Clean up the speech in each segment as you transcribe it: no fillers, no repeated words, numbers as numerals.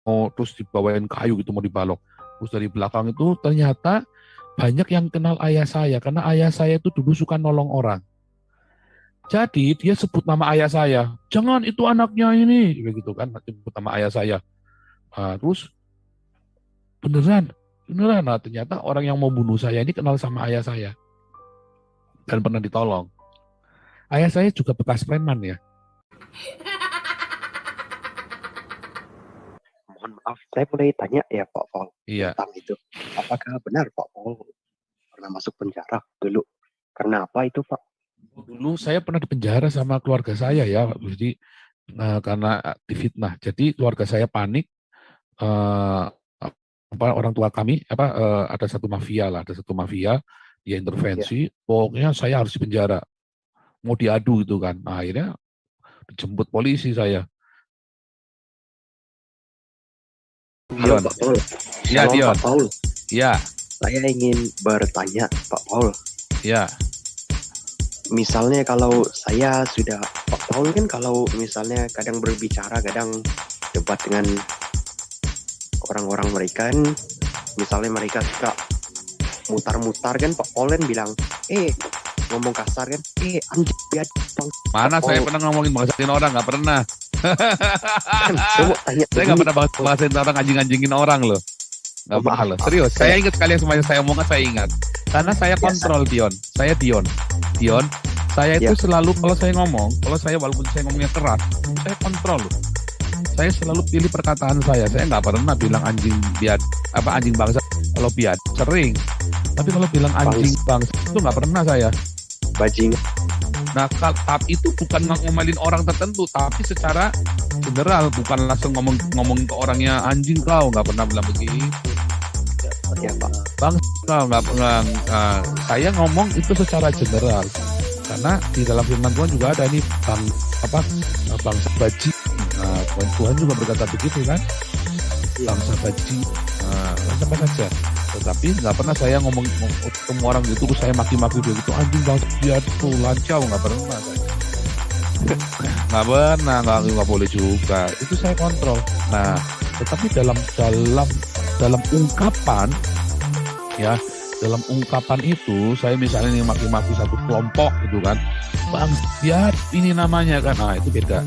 terus dibawain kayu gitu mau dibalok. Terus dari belakang itu ternyata banyak yang kenal ayah saya karena ayah saya itu dulu suka nolong orang. Jadi dia sebut nama ayah saya, jangan itu anaknya ini, begitu kan, sebut nama ayah saya. Nah, terus beneran, beneran. Nah, ternyata orang yang mau bunuh saya ini kenal sama ayah saya dan pernah ditolong. Ayah saya juga bekas preman ya. Mohon maaf, saya boleh tanya ya Pak Paul Iya. tentang itu. Apakah benar Pak Paul pernah masuk penjara dulu? Karena apa itu Pak? Dulu saya pernah di penjara sama keluarga saya ya, jadi karena difitnah. Jadi keluarga saya panik. Orang tua kami ada satu mafia lah, dia intervensi. Pokoknya saya harus di penjara. Mau diadu gitu kan. Nah, akhirnya dijemput polisi saya. Halo Pak Paul. Iya, Dion. Pak Paul. Iya. Saya ingin bertanya Pak Paul. Iya. Misalnya kalau saya sudah, Pak Paul kan kalau misalnya kadang berbicara, kadang debat dengan orang-orang mereka kan, misalnya mereka suka mutar-mutar kan, Pak Paul kan bilang, ngomong kasar kan, anjing ya bang. Mana saya pernah ngomongin bangsain orang, nggak pernah. Kan, saya nggak pernah bangsain orang, anjing-anjingin orang loh. Nggak pernah loh, serius. Saya ingat sekali yang semuanya saya omongkan, saya ingat. Karena saya kontrol Dion, Dion, saya itu selalu kalau saya ngomong, walaupun saya ngomongnya keras, saya kontrol loh. Saya selalu pilih perkataan saya. Saya nggak pernah bilang anjing bangsa. Kalau biad sering, tapi kalau bilang anjing bangsa itu nggak pernah saya. Bajing. Nah, tapi itu bukan ngomelin orang tertentu, tapi secara general, bukan langsung ngomong ke orangnya anjing kau, nggak pernah bilang begitu. Ya Pak. Bang, saya ngomong itu secara general. Karena di dalam firman Tuhan juga ada ini bangsa baji. Nah, Tuhan juga berkata begitu kan, bangsa baji. Sampai saja. Tetapi nggak pernah saya ngomong ketemu orang gitu, terus saya maki-maki dia gitu, anjing bangsa dia tuh lancau, nggak pernah saya. nggak boleh juga. Itu saya kontrol. Nah, tetapi dalam ungkapan ya. Dalam ungkapan itu, saya misalnya nih maki-maki satu kelompok gitu kan, bang, ya ini namanya kan, nah itu beda.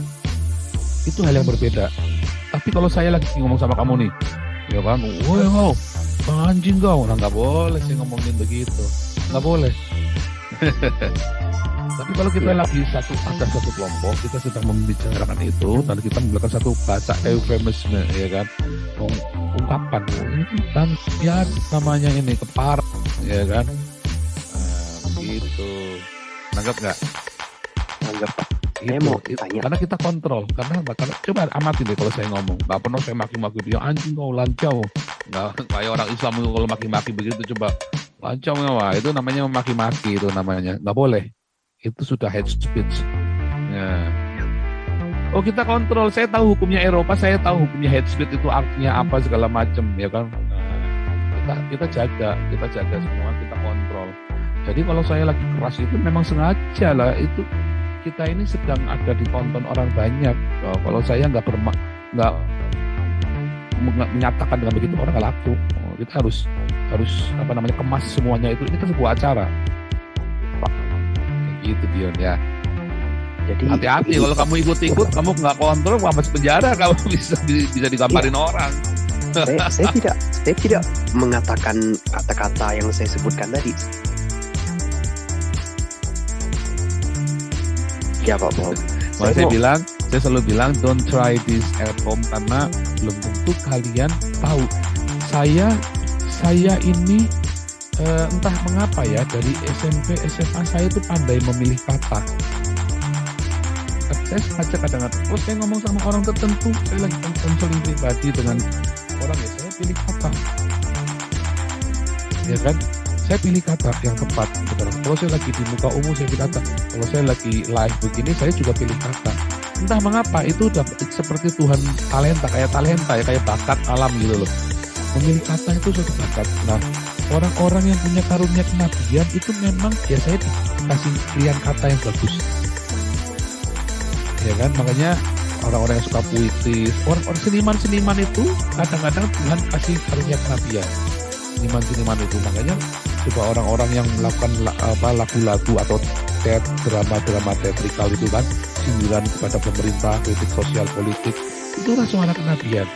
Itu hal yang berbeda. Tapi kalau saya lagi ngomong sama kamu nih, ya kan, woi kau, bang anjing kau, nah nggak boleh saya ngomongin begitu, nggak boleh. Tapi kalau kita lagi ada satu kelompok, kita sedang membicarakan itu, dan kita menggunakan satu bahasa eufemisme, ya kan, ungkapan, ini kan, ya namanya ini kepar, ya kan, begitu, nanggap nggak? Nanggap Pak. Karena kita kontrol, karena coba amati deh kalau saya ngomong, nggak pernah saya maki-maki dia anjing kau lancau, nggak kayak orang Islam kalau maki-maki begitu, coba lancau, wah itu namanya maki-maki, itu namanya nggak boleh. Itu sudah hate speech. Ya. Oh, kita kontrol. Saya tahu hukumnya Eropa, saya tahu hukumnya hate speech itu artinya apa segala macam, ya kan. Nah, kita jaga semua, kita kontrol. Jadi kalau saya lagi keras itu memang sengaja lah, itu kita ini sedang ada ditonton orang banyak. Kalau saya nggak menyatakan dengan begitu, orang nggak laku. Kita harus kemas semuanya itu. Ini kan sebuah acara. Gitu Dion ya. Jadi hati-hati kalau kamu ikut-ikut, kamu nggak kontrol, kamu masuk penjara, kamu bisa digambarin orang. Saya tidak mengatakan kata-kata yang saya sebutkan tadi. Ya Pak Paul. Saya selalu bilang don't try this at home, karena belum tentu kalian tahu. Saya ini entah mengapa ya, dari SMP, SMA saya itu pandai memilih kata. Saya sengaja kadang-kadang, kalau saya ngomong sama orang tertentu, saya lagi konseling pribadi dengan orang ya, saya pilih kata. Ya kan? Saya pilih kata yang tepat. Kalau saya lagi di muka umum, saya pilih kata. Kalau saya lagi live begini, saya juga pilih kata. Entah mengapa, itu udah seperti Tuhan talenta, kayak bakat alam gitu loh. Memilih kata itu suatu bakat. Nah, orang-orang yang punya karunia kenabian itu memang biasanya dikasih pilihan kata yang bagus, ya kan. Makanya orang-orang yang suka puitis, orang seniman-seniman itu kadang-kadang Tuhan kasih karunia kenabian. Seniman-seniman itu makanya coba orang-orang yang melakukan lagu-lagu atau drama-drama teatrikal itu kan sindiran kepada pemerintah, kritik sosial politik, itu kan suara kenabian.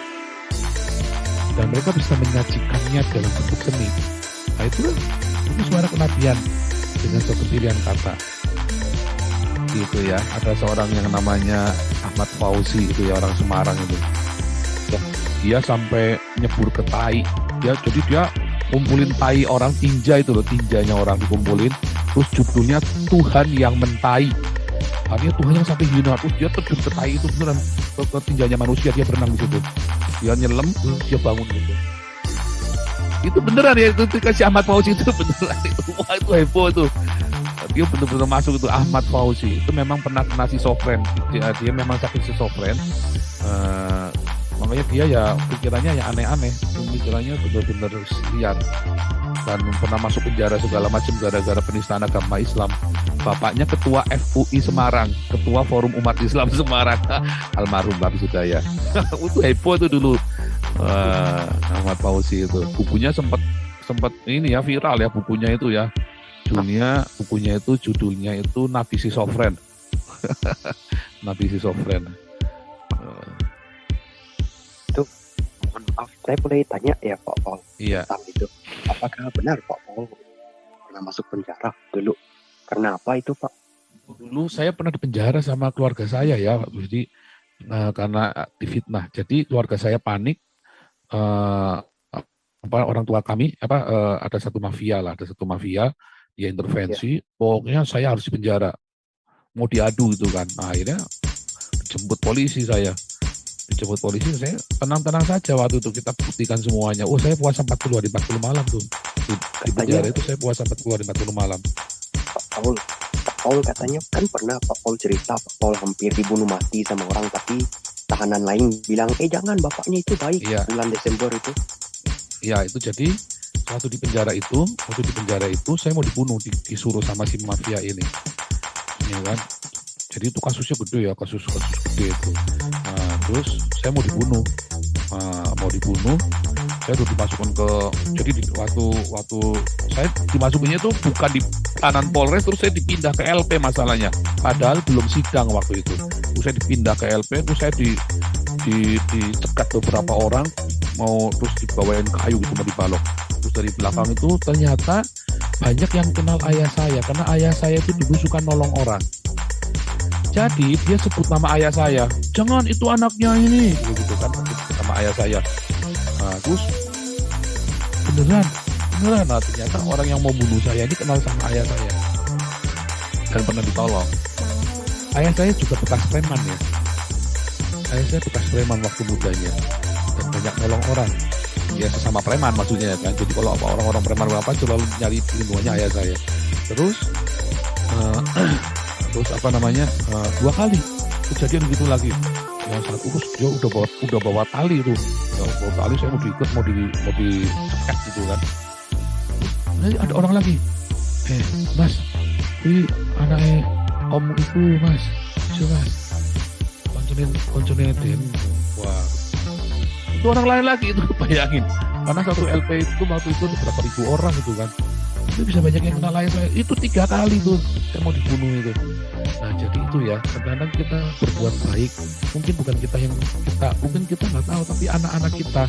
Dan mereka bisa menyajikannya dalam bentuk seni. Nah itu suara kenabian dengan satu pilihan kata. Gitu ya, ada seorang yang namanya Ahmad Fauzi itu ya, orang Semarang itu. Ya, dia sampai nyebur ke tai. Jadi dia kumpulin tai orang, tinja itu loh, tinjanya orang dikumpulin. Terus judulnya Tuhan yang mentai. Artinya Tuhan yang sampai hina. Terus dia terjun ke tai itu beneran, ke tinjanya manusia, dia berenang di situ. Dia nyelam, terus dia bangun gitu. Itu beneran ya, itu kasih Ahmad Fauzi itu beneran itu. Wah itu heboh itu. Dia benar-benar masuk itu Ahmad Fauzi. Itu memang pernah kena schizofren. Dia memang sakit schizofren. Makanya dia ya pikirannya yang aneh-aneh. Pikirannya benar-benar liar. Dan pernah masuk penjara segala macam gara-gara penistaan agama Islam. Bapaknya ketua FUI Semarang, ketua Forum Umat Islam Semarang, almarhum Bapak Sudaya. Itu heboh itu dulu. Ahmad Fauzi itu. Bukunya sempat ini ya viral ya bukunya itu ya. Bukunya itu judulnya itu Nabi Schizofren. Nabi Schizofren. Itu mohon maaf, saya boleh tanya ya Pak Paul. Iya. Tentang itu. Apakah benar Pak Paul pernah masuk penjara dulu? Karena apa itu Pak? Dulu saya pernah dipenjara sama keluarga saya ya, jadi karena difitnah. Jadi keluarga saya panik. Orang tua kami ada satu mafia. Dia intervensi, pokoknya saya harus dipenjara. Mau diadu itu kan. Nah, akhirnya dijemput polisi saya, saya tenang-tenang saja waktu itu, kita buktikan semuanya. Oh saya puasa 40 hari 40 malam tuh. Di penjara itu saya puasa 40 hari 40 malam. Pak Paul katanya kan pernah Pak Paul cerita Pak Paul hampir dibunuh mati sama orang, tapi tahanan lain bilang, jangan, bapaknya itu baik. Bulan Desember itu. Ya itu jadi waktu di penjara itu saya mau dibunuh, disuruh sama si mafia ini ya kan. Jadi itu kasusnya gede ya, kasus gede itu. Nah, terus saya mau dibunuh, saya tuh dimasukkan ke, jadi waktu saya dimasukinnya tuh bukan di tahanan Polres, terus saya dipindah ke LP masalahnya, padahal belum sidang waktu itu. Terus saya dipindah ke LP, terus saya dicegat beberapa orang, mau terus dibawain kayu gitu, mau dibalok. Terus dari belakang itu ternyata banyak yang kenal ayah saya, karena ayah saya itu dulu suka nolong orang. Jadi dia sebut nama ayah saya, jangan itu anaknya ini, gitu kan, nama ayah saya. Nah, terus beneran. Nah, ternyata orang yang mau bunuh saya ini kenal sama ayah saya dan pernah ditolong. Ayah saya juga bekas preman ya. Ayah saya bekas preman waktu mudanya dan banyak nolong orang. Ya sesama preman maksudnya kan. Jadi kalau orang-orang preman apa selalu nyari perlindungannya ayah saya. Terus dua kali kejadian gitu lagi. Yang satu terus dia udah bawa tali itu. Ya, bawa tali, saya mau diikat, mau dicekat gitu kan. Terus ada orang lagi. Mas, ini anaknya om itu mas. Coba mas. Konconin Den. Wah. Itu orang lain lagi itu, bayangin. Karena satu LP itu waktu itu berapa ribu orang itu kan. Itu bisa banyak yang kenal ayah saya. Itu 3 kali tuh saya mau dibunuh itu. Nah jadi itu ya, kadang-kadang kita berbuat baik, mungkin bukan mungkin kita nggak tahu, tapi anak-anak kita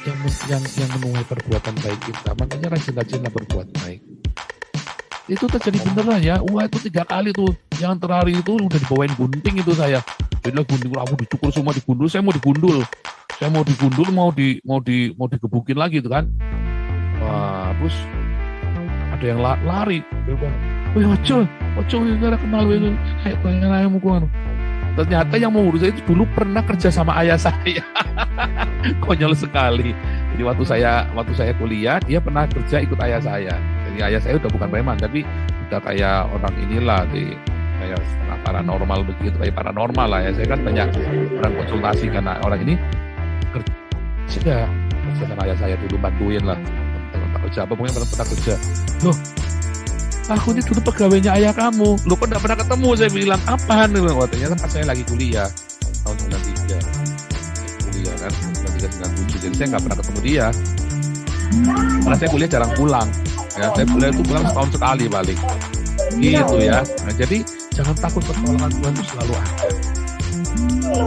yang menuai perbuatan baik kita. Makanya rajin-rajinlah berbuat baik. Itu terjadi beneran ya. Wah itu 3 kali tuh. Yang terakhir itu udah dibawain gunting itu saya. Jadi gunting aku dicukul semua, digundul. Saya mau digundul, mau digebukin lagi itu kan. Wah terus ada yang lari. Dia bilang, wih ojo gara kenal itu. Kayak tanya ayahmu kan. Ternyata yang mengurus saya itu dulu pernah kerja sama ayah saya. Konyol sekali. Jadi waktu saya kuliah, dia pernah kerja ikut ayah saya. Jadi ayah saya udah bukan preman, tapi udah kayak orang inilah, kayak setengah paranormal begitu, kayak paranormal lah ya. Saya kan banyak orang konsultasi karena orang ini kerja sama ayah saya dulu, bantuin lah. Kerja apa pokoknya pernah kerja. Loh, aku ini dulu pegawainya ayah kamu. Loh kok gak pernah ketemu? Saya bilang, apaan? Oh, ternyata pas saya lagi kuliah tahun dengan 7. Jadi saya nggak pernah ketemu dia. Karena saya kuliah jarang pulang. Ya, saya kuliah itu pulang setahun sekali paling. Gitu ya. Nah, jadi jangan takut, pertolongan Tuhan itu selalu ada.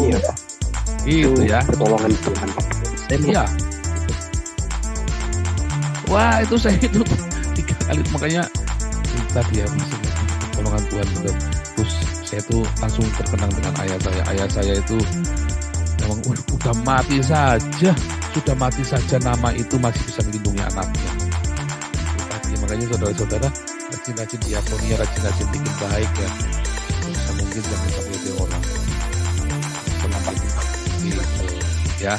Iya Pak. Gitu ya. Pertolongan Tuhan. Iya. Wah, itu saya itu 3 kali, makanya tadi ya masih pertolongan Tuhan gitu. Terus saya tuh langsung terkenang dengan ayah saya. Ayah saya itu memang udah mati saja, sudah mati saja, nama itu masih bisa melindungi anaknya. Tadi makanya saudara-saudara rajin-rajin diakonia, rajin-rajin bikin baik ya. Bisa mungkin jangan sampai dia orang. Selamat gitu ya.